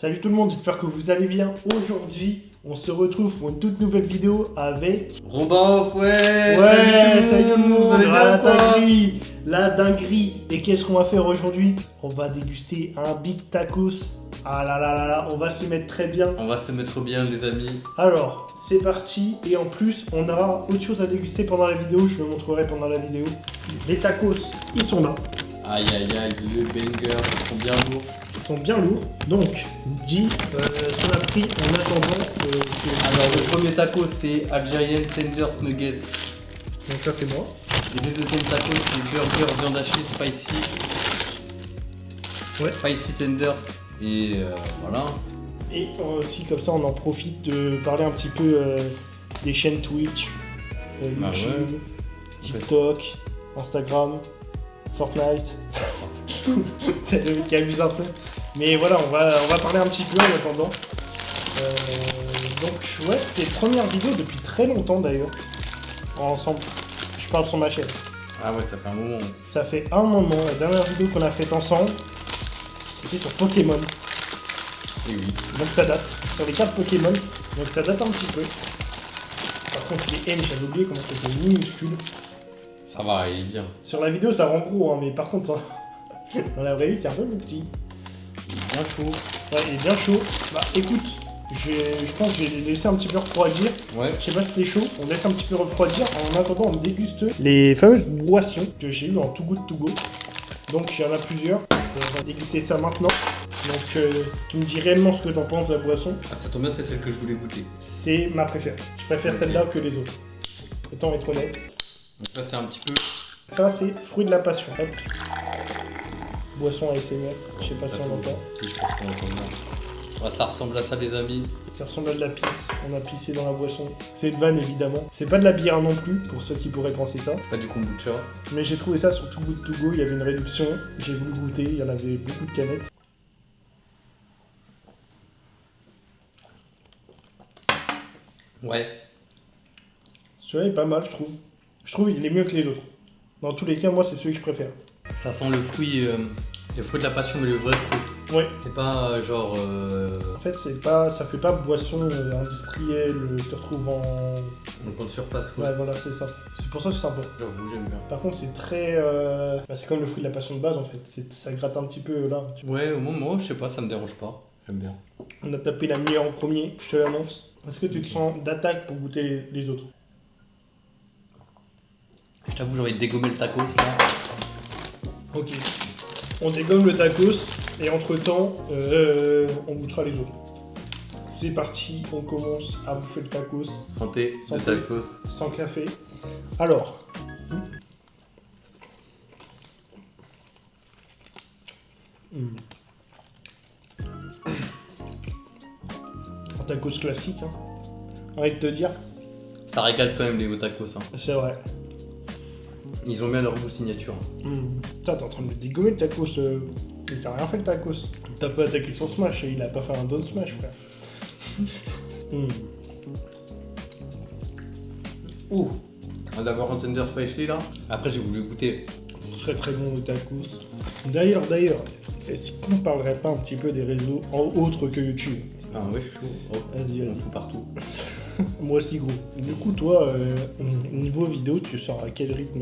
Salut tout le monde, j'espère que vous allez bien. Aujourd'hui, on se retrouve pour une toute nouvelle vidéo avec... Robin, ouais. Salut tout le monde, vous allez bien la ou quoi? dinguerie, la dinguerie. Et qu'est-ce qu'on va faire aujourd'hui? On va déguster un Big Tacos. Ah là là là là, on va se mettre très bien. On va se mettre bien les amis. Alors, c'est parti. Et en plus, on aura autre chose à déguster pendant la vidéo. Je le montrerai pendant la vidéo. Les tacos, ils sont là. Aïe aïe aïe, le banger, ils sont bien lourds. Ils sont bien lourds. Donc, dis ce qu'on a pris en attendant. Alors le premier taco c'est Algerian Tenders Nuggets. Donc ça c'est moi. Et le deuxième taco c'est Burger Viande hachée Spicy. Ouais. Spicy Tenders. Et voilà. Et aussi comme ça on en profite de parler un petit peu des chaînes Twitch, Bah YouTube, ouais. TikTok, Instagram, Fortnite. C'est le mec qui abuse un peu. Mais voilà, on va parler un petit peu en attendant. Donc ouais, c'est première vidéo depuis très longtemps d'ailleurs. Ensemble. Je parle sur ma chaîne. Ah ouais, ça fait un moment. Ça fait un moment, la dernière vidéo qu'on a faite ensemble, c'était sur Pokémon. Et oui. Donc ça date, sur les cartes Pokémon, donc ça date un petit peu. Par contre les M, j'avais oublié comment c'était minuscule. Ça va, il est bien. Sur la vidéo ça rend gros, hein, mais par contre dans la vraie vie c'est un peu plus petit. Il est bien chaud. Ouais, il est bien chaud. Bah écoute, je pense que j'ai laissé un petit peu refroidir. Ouais. Je sais pas si c'était chaud, on laisse un petit peu refroidir. En attendant, on déguste les fameuses boissons que j'ai eues en Too Good To Go. Donc il y en a plusieurs. On va déguster ça maintenant. Donc tu me dis réellement ce que t'en penses de la boisson. Ah ça tombe bien, c'est celle que je voulais goûter. C'est ma préférée. Je préfère Ok. celle-là que les autres. Autant être honnête. Donc ça c'est un petit peu... Ça c'est fruit de la passion. Hop. Boisson ASMR. Je sais pas si Ça on tombe. entend. Si, je pense qu'on entend bien. Ouais, ça ressemble à ça les amis. Ça ressemble à de la pisse. On a pissé dans la boisson. C'est de vanne évidemment. C'est pas de la bière non plus pour ceux qui pourraient penser ça. C'est pas du kombucha. Mais j'ai trouvé ça sur Too Good To Go. Il y avait une réduction. J'ai voulu goûter. Il y en avait beaucoup de canettes. Ouais. Celui-là est pas mal, je trouve. Je trouve qu'il est mieux que les autres. Dans tous les cas, moi, c'est celui que je préfère. Ça sent le fruit de la passion, mais le vrai fruit. Ouais. C'est pas genre... En fait, c'est pas, ça fait pas boisson industrielle. Tu retrouves en... en grande surface quoi. Ouais, voilà, c'est ça. C'est pour ça que c'est sympa. J'avoue, j'aime bien. Par contre, c'est très... bah, c'est comme le fruit de la passion de base, en fait. Ça gratte un petit peu, là. Ouais, au moment, je sais pas, ça me dérange pas. J'aime bien. On a tapé la meilleure en premier, je te l'annonce. Est-ce que tu te sens d'attaque pour goûter les autres? Je t'avoue, j'ai envie de dégommer le tacos là. Ok. On dégomme le tacos, et entre-temps, on goûtera les autres. C'est parti, on commence à bouffer le tacos Santé, Santé. le tacos. sans café. Alors. Un tacos classique, hein. Arrête de te dire, Ça régale quand même les hauts tacos. Hein. c'est vrai. Ils ont bien leur goût signature. Putain, t'es en train de me dégommer le tacos. Mais t'as rien fait le tacos. T'as pas attaqué son smash, il a pas fait un down smash, frère. Ouh. D'abord un tender spicy là. Après j'ai voulu goûter. Très très bon le tacos. D'ailleurs, est-ce qu'on parlerait pas un petit peu des réseaux autres que YouTube? Ah ouais, je suis chaud. Oh, Vas-y, on vas-y. fout partout. Moi aussi, gros. Du coup, toi, niveau vidéo, tu sors à quel rythme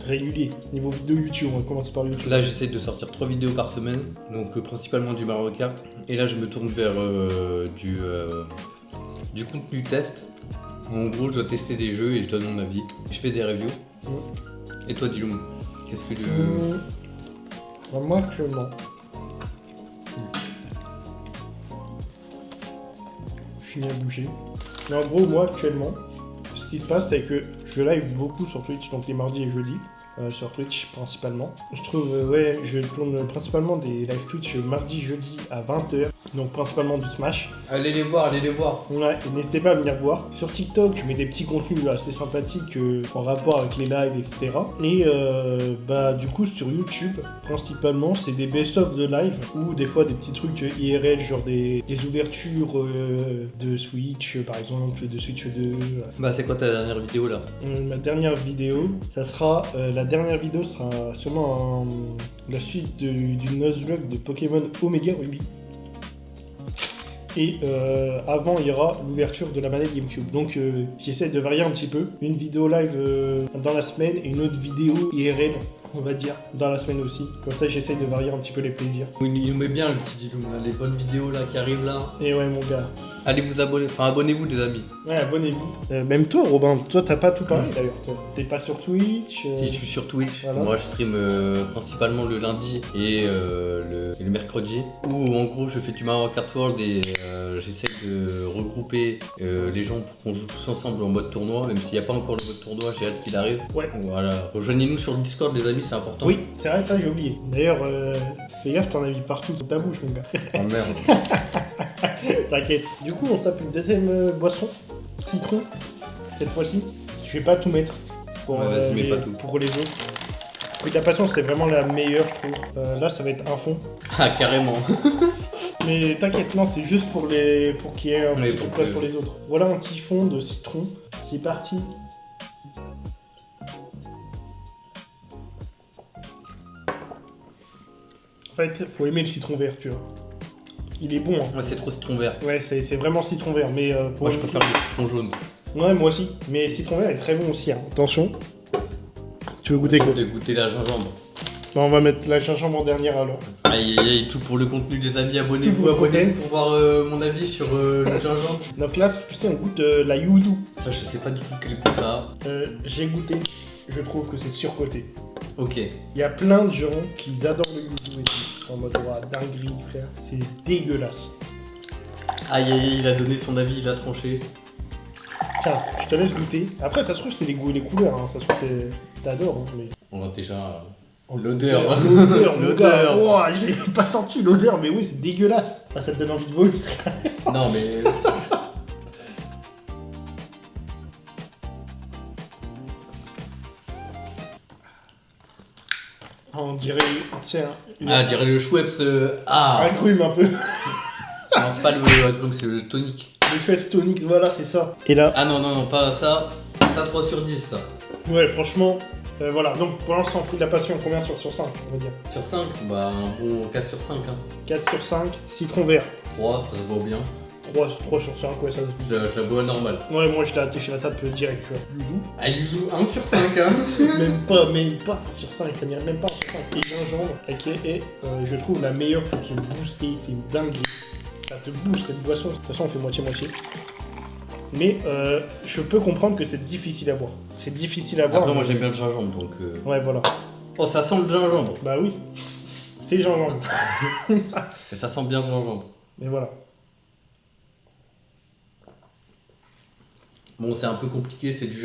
régulier? Niveau vidéo YouTube, on va commencer par YouTube. Là j'essaie de sortir 3 vidéos par semaine. Donc principalement du Mario Kart. Et là je me tourne vers du contenu test. En gros je dois tester des jeux et je donne mon avis. Je fais des reviews. Et toi Diloum, qu'est-ce que tu... Bah, moi, actuellement, je finis à bouger. Mais en gros, moi, actuellement, ce qui se passe, c'est que je live beaucoup sur Twitch, donc les mardis et jeudis. Sur Twitch principalement. Je trouve, ouais, je tourne principalement des live Twitch mardi, jeudi à 20h, donc principalement du Smash. Allez les voir, allez les voir. Ouais, et n'hésitez pas à venir voir. Sur TikTok, je mets des petits contenus assez sympathiques en rapport avec les lives, etc. Et bah du coup sur YouTube, principalement, c'est des best-of de live ou des fois des petits trucs IRL, genre des ouvertures de Switch, par exemple, de Switch 2. Bah c'est quoi ta dernière vidéo là? Ma dernière vidéo, ça sera la dernière vidéo sera sûrement la suite du Nuzlocke de Pokémon Omega Ruby. Et avant, il y aura l'ouverture de la manette GameCube. Donc j'essaie de varier un petit peu. Une vidéo live dans la semaine et une autre vidéo IRL, on va dire, dans la semaine aussi. Comme ça, j'essaie de varier un petit peu les plaisirs. Il nous met bien le petit Diloum, là, les bonnes vidéos là qui arrivent là. Et ouais, mon gars. Allez vous abonner, enfin abonnez-vous les amis. Ouais, abonnez-vous. Même toi, Robin, toi, t'as pas tout parlé d'ailleurs, toi. T'es pas sur Twitch Si, je suis sur Twitch. Voilà. Moi, je stream principalement le lundi et le mercredi. Où en gros, je fais du Mario Kart World et j'essaie de regrouper les gens pour qu'on joue tous ensemble en mode tournoi. Même s'il n'y a pas encore le mode tournoi, j'ai hâte qu'il arrive. Ouais. Voilà. Rejoignez-nous sur le Discord, les amis, c'est important. Oui, c'est vrai, ça, j'ai oublié. D'ailleurs, fais gaffe, t'en as mis partout dans ta bouche, mon gars. Oh merde. T'inquiète. Du coup, on se tape une deuxième boisson, citron, cette fois-ci. Je vais pas tout mettre pour, Ouais, vas-y, mets pas tout. pour les autres. Fruit de la passion, c'est vraiment la meilleure, je trouve. Là, ça va être un fond. Ah, carrément. Mais t'inquiète, non, c'est juste pour qu'il y ait un Oui, petit peu de place pour les autres. Voilà un petit fond de citron. C'est parti. En fait, faut aimer le citron vert, tu vois. Il est bon, hein. Ouais, c'est trop citron vert. Ouais, c'est vraiment citron vert, mais pour Moi, je préfère le citron jaune. Ouais, moi aussi. Mais citron vert est très bon aussi, hein. Attention. Tu veux goûter quoi? De goûter la gingembre. Bon, on va mettre la gingembre en dernière alors. Aïe aïe aïe, tout pour le contenu des amis, Tout abonnez-vous, pour le abonnez-vous content. pour voir mon avis sur le gingembre. Donc là, cette fois-ci, on goûte la yuzu. Ça, je sais pas du tout quel goût ça a. J'ai goûté, je trouve que c'est surcoté. Ok. Il y a plein de gens qui adorent le yuzu et tout. En mode, ouah, dinguerie, frère. C'est dégueulasse. Aïe aïe aïe, il a donné son avis, il a tranché. Tiens, je te laisse goûter. Après, ça se trouve, c'est les goûts et les couleurs. Hein. Ça se trouve, t'adores. Hein, mais... On a déjà l'odeur. L'odeur, mon gars. L'odeur. Ouah, j'ai pas senti l'odeur, mais oui, c'est dégueulasse. Ah, ça te donne envie de vomir. Non mais. On dirait, tiens, Ah, je dirais le Schweppes. Ah un grume un peu. Non, c'est pas le agrume, c'est le tonique. Le Schweppes Tonics, voilà, c'est ça. Et là, Ah non, non, non, pas ça. Ça, 3 sur 10, ça. ouais, franchement, voilà. Donc, pour l'instant, fruit de la passion, combien sur 5, on va dire? Sur 5, bah un bon 4 sur 5. Hein. 4 sur 5, citron vert. 3, ça se voit bien. 3 sur 5, ouais, ça se... Je la bois normale. Ouais, moi, je l'ai attaché la table direct, tu vois. Yuzu. Ah, Yuzu, 1 sur 5, hein. Même pas sur 5, ça n'irait même pas sur 5. Et gingembre, ok, et je trouve la meilleure pour se booster, c'est une dinguerie. Ça te booste cette boisson. De toute façon, on fait moitié-moitié. Mais je peux comprendre que c'est difficile à boire. C'est difficile à boire. Après, moi mais- j'aime bien le gingembre donc. Ouais, voilà. Oh, ça sent le gingembre. Bah oui. C'est gingembre. Et ça sent bien le gingembre. Mais voilà. Bon, c'est un peu compliqué, c'est du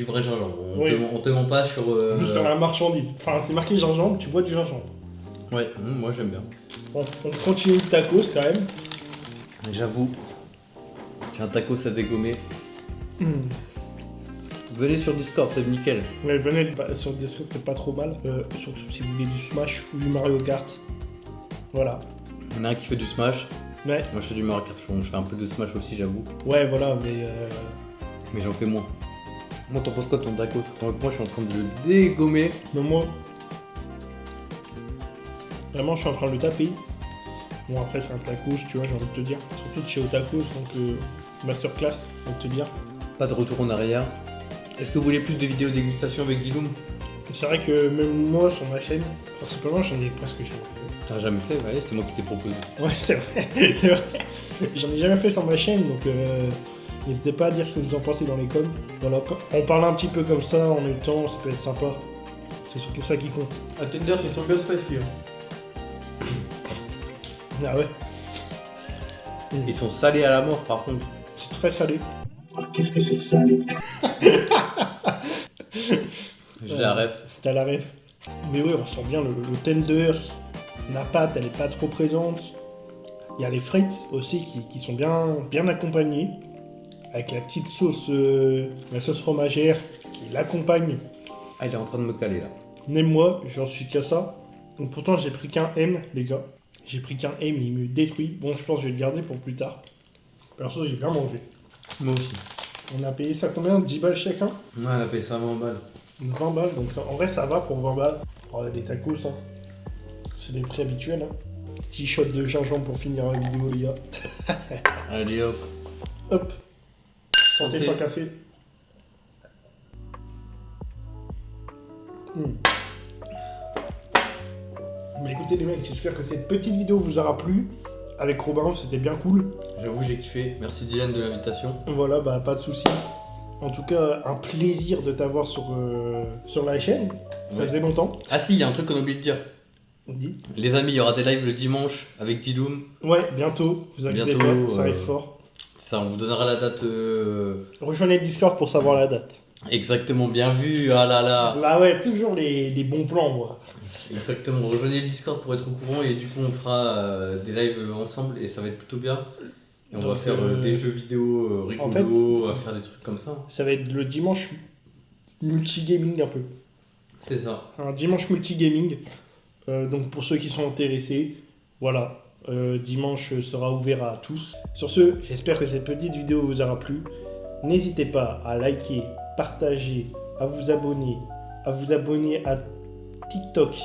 vrai gingembre. Oui. On te ment pas sur. C'est la marchandise. Enfin, c'est marqué gingembre, tu bois du gingembre. Ouais, moi j'aime bien. On continue le tacos quand même. J'avoue, j'ai un tacos à dégommer. Venez sur Discord, c'est nickel. Ouais, venez sur Discord, c'est pas trop mal. Surtout si vous voulez du Smash ou du Mario Kart. Voilà. Il y en a un qui fait du Smash. Ouais, Moi je fais du Mario Kart, je fais un peu de Smash aussi, j'avoue. ouais, voilà, mais Mais j'en fais moins. Moi, t'en penses quoi de ton tacos? Donc, moi je suis en train de le dégommer. mais moi, vraiment, je suis en train de le taper. Bon, après, c'est un tacos, tu vois, j'ai envie de te dire. Surtout de chez Otacos, donc masterclass, j'ai envie de te dire. Pas de retour en arrière. Est-ce que vous voulez plus de vidéos dégustation avec Diloum? C'est vrai que même moi, sur ma chaîne, principalement, j'en ai presque jamais fait. T'as jamais fait? Ouais, c'est moi qui t'ai proposé. Ouais, c'est vrai, c'est vrai. J'en ai jamais fait sur ma chaîne, donc n'hésitez pas à dire ce que vous en pensez dans les coms. Voilà, on parle un petit peu comme ça en même temps, ça peut être sympa. C'est surtout ça qui compte. Ah, Tender, c'est sur bien spicy. Hein. Ah ouais, Ils sont salés à la mort par contre. c'est très salé. Qu'est-ce que c'est salé? Je la ref. T'as la ref. Mais ouais, on sent bien le tender. La pâte, elle est pas trop présente. Il y a les frites aussi qui sont bien accompagnées. Avec la petite sauce, la sauce fromagère qui l'accompagne. Ah, il est en train de me caler là. Même moi, j'en suis qu'à ça. Donc pourtant, j'ai pris qu'un M, les gars. J'ai pris qu'un M, il me détruit. Bon, je pense que je vais le garder pour plus tard. Perso, j'ai bien mangé. Moi aussi. On a payé ça combien? 10 balles chacun? Ouais, on a payé ça 20 balles. 20 balles, donc en vrai, ça va pour 20 balles. Oh, les tacos, hein. C'est des prix habituels, hein. Petit shot de gingembre pour finir la vidéo, les gars. Allez hop. Hop. Santé sans café. Mais écoutez les mecs, j'espère que cette petite vidéo vous aura plu. Avec Robin, c'était bien cool. J'avoue, j'ai kiffé. Merci Dylan de l'invitation. Voilà, bah pas de soucis. En tout cas, un plaisir de t'avoir sur la chaîne. Ça faisait longtemps. Ah si, il y a un truc qu'on a oublié de dire. Dis. Les amis, il y aura des lives le dimanche avec Diloum. Ouais, bientôt. Vous inquiétez pas, ça arrive fort. Ça, on vous donnera la date. Rejoignez le Discord pour savoir la date. Exactement, bien vu. Ah là là. Bah ouais, toujours les bons plans, moi. Exactement, rejoignez le Discord pour être au courant et du coup on fera des lives ensemble et ça va être plutôt bien. Et on va faire des jeux vidéo rigolos, en fait, on va faire des trucs comme ça. Ça va être le dimanche multi-gaming un peu. C'est ça. Un dimanche multi-gaming. Donc pour ceux qui sont intéressés, voilà. Dimanche sera ouvert à tous. Sur ce, j'espère que cette petite vidéo vous aura plu. N'hésitez pas à liker, partager, à vous abonner à TikTok,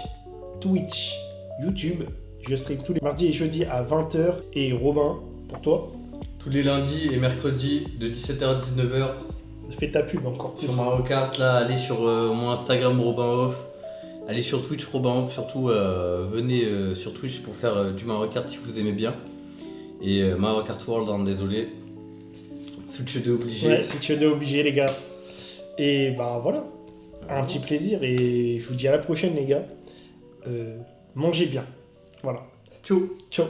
Twitch, YouTube. Je stream tous les mardis et jeudis à 20h. Et Robin, pour toi, Tous les lundis et mercredis de 17h à 19h fais ta pub encore. sur Mario Kart. Là, allez sur mon Instagram Robin Off. Allez sur Twitch Robin Off. Surtout, venez sur Twitch pour faire du Mario Kart si vous aimez bien. Et Mario Kart World, hein, désolé. Switch 2 obligé. Ouais, Switch 2 obligé, les gars. Et bah voilà. Un petit plaisir et je vous dis à la prochaine, les gars. Mangez bien. Voilà. Ciao. Ciao.